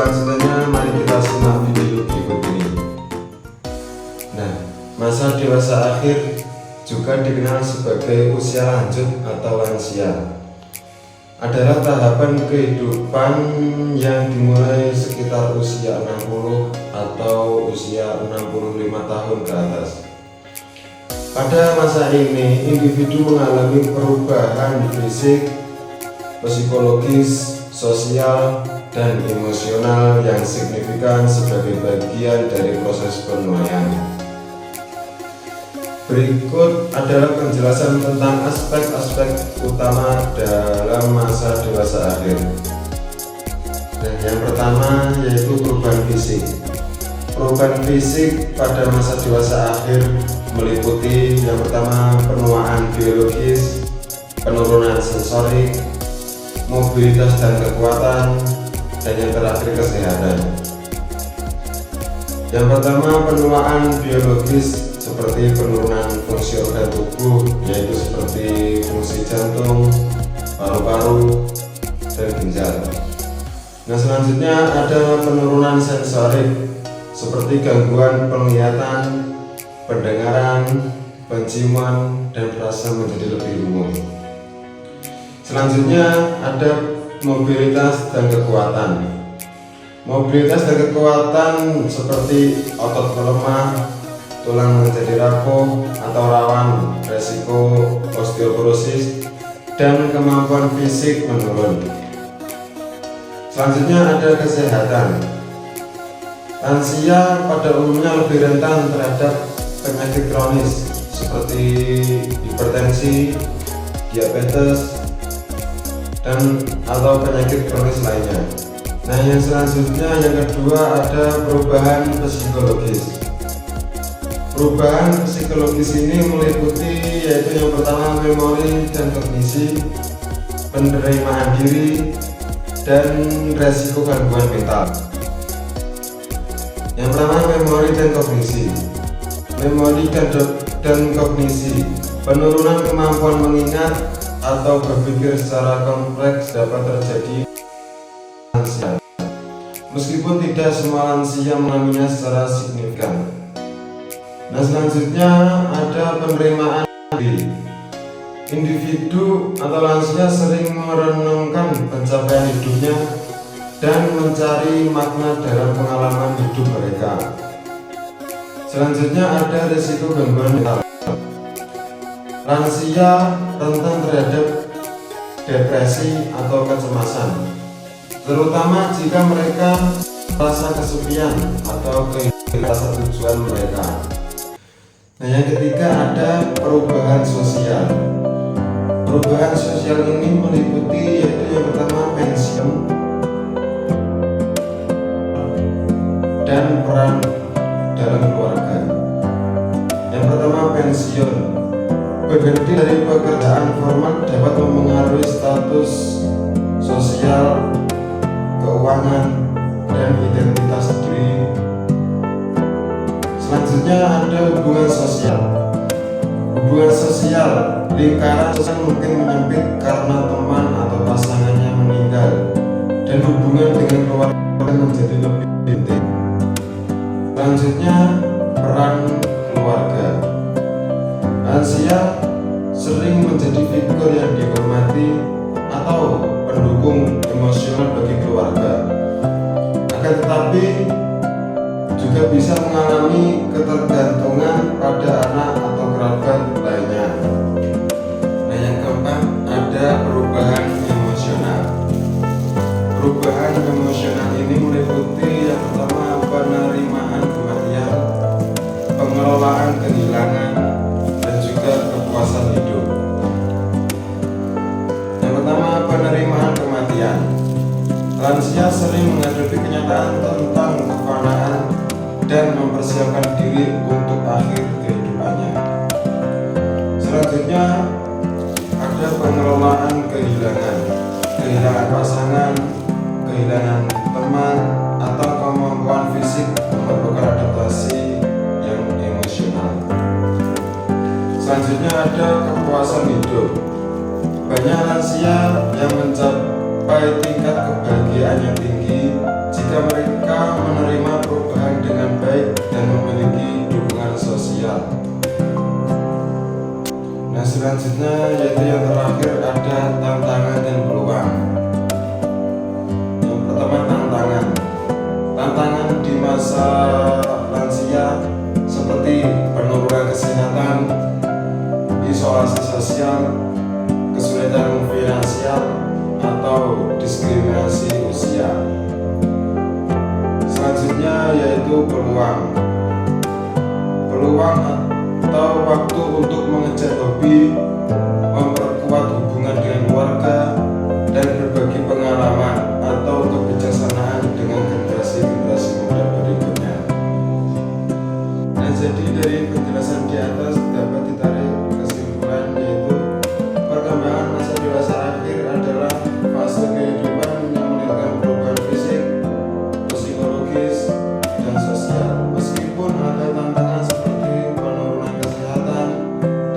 selanjutnya mari kita simak video berikut ini. Nah, masa dewasa akhir juga dikenal sebagai usia lanjut atau lansia, adalah tahapan kehidupan yang dimulai sekitar usia 60 atau usia 65 tahun ke atas. Pada masa ini, individu mengalami perubahan fisik, psikologis, sosial, dan emosional yang signifikan sebagai bagian dari proses penuaian. Berikut adalah penjelasan tentang aspek-aspek utama dalam masa dewasa akhir. Nah, yang pertama yaitu perubahan fisik. Perubahan fisik pada masa dewasa akhir meliputi yang pertama penuaan biologis, penurunan sensorik, mobilitas dan kekuatan, dan yang terakhir kesehatan. Yang pertama penuaan biologis seperti penurunan fungsi organ tubuh, yaitu seperti fungsi jantung, paru-paru, dan ginjal. Nah, selanjutnya ada penurunan sensorik seperti gangguan penglihatan, pendengaran, penciuman, dan rasa menjadi lebih lumpuh. Selanjutnya ada mobilitas dan kekuatan. Mobilitas dan kekuatan seperti otot melemah, tulang menjadi rapuh atau rawan resiko osteoporosis, dan kemampuan fisik menurun. Selanjutnya ada kesehatan. Lansia pada umumnya lebih rentan terhadap penyakit kronis seperti hipertensi, diabetes, dan atau penyakit kronis lainnya. Nah, yang selanjutnya yang kedua ada perubahan psikologis. Perubahan psikologis ini meliputi yaitu yang pertama memori dan kognisi, penerimaan diri, dan resiko gangguan mental. Yang pertama memori dan kognisi. Memori dan kognisi, penurunan kemampuan mengingat atau berpikir secara kompleks dapat terjadi lansia, meskipun tidak semua lansia mengalaminya secara signifikan. Nah, selanjutnya ada penerimaan diri. Individu atau lansia sering merenungkan pencapaian hidupnya dan mencari makna dalam pengalaman hidup mereka. Selanjutnya ada risiko gangguan mental. Lansia rentan terhadap depresi atau kecemasan, terutama jika mereka merasa kesepian atau kehilangan tujuan mereka. Nah, yang ketiga ada perubahan sosial. Perubahan sosial ini meliputi yaitu yang pertama pensiun dan peran dalam keluarga. Yang pertama pensiun, berhenti dari pekerjaan formal dapat memengaruhi status sosial, keuangan, dan identitas diri. Selanjutnya ada hubungan sosial. Hubungan sosial, lingkaran sosial mungkin menyempit karena teman atau pasangannya meninggal, dan hubungan dengan keluarga menjadi lebih penting. Selanjutnya peran keluarga. Lansia sering menjadi figur yang dihormati atau pendukung emosional bagi keluarga, akan tetapi juga bisa mengalami ketergantungan pada anak atau kerabat lainnya. Nah, yang keempat ada perubahan emosional. Perubahan emosional ini meliputi yang pertama penerimaan kematian, pengelolaan kehilangan, dan juga kepuasan hidup. Yang pertama penerimaan kematian. Lansia sering menghadapi kenyataan tentang kefanaan dan mempersiapkan diri untuk akhir kehidupannya. Selanjutnya ada pengelolaan kehilangan. Kehilangan pasangan, kehilangan teman, atau kemampuan fisik memerlukan adaptasi yang emosional. Selanjutnya ada kepuasan hidup. Banyak lansia yang mencapai tingkat kebahagiaan yang tinggi jika mereka Selanjutnya yaitu yang terakhir ada tantangan dan peluang. Yang pertama tantangan. Tantangan di masa lansia seperti penurunan kesehatan, isolasi sosial, kesulitan finansial, atau diskriminasi usia. Selanjutnya yaitu peluang. Peluang atau waktu untuk mengejar hobi, memperkuat hubungan dengan keluarga, dan berbagi pengalaman atau kebijaksanaan dengan generasi-generasi muda berikutnya. Dan jadi dari penjelasan di atas dapat ditarik kesimpulan yaitu perkembangan masa dewasa akhir adalah fase kehidupan yang menimbulkan perubahan fisik, psikologis, dan sosial. Meskipun ada tantangan seperti penurunan kesehatan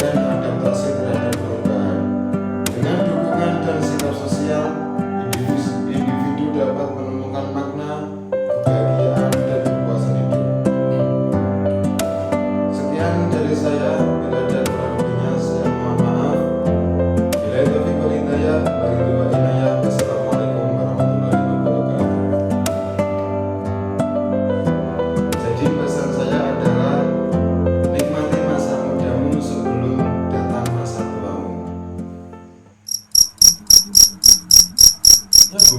dan adaptasi terhadap perubahan, dengan dukungan dan sikap sosial, individu dapat menemukan makna, kebahagiaan, dan kepuasan hidup. Sekian dari saya, bila ada kurang lebihnya saya mohon maaf. Bila itu hidayah, bagi dua inayah. Wassalamualaikum warahmatullahi wabarakatuh. Jadi pesan saya adalah nikmati masa mudamu sebelum datang masa tuamu. Ya, Bu.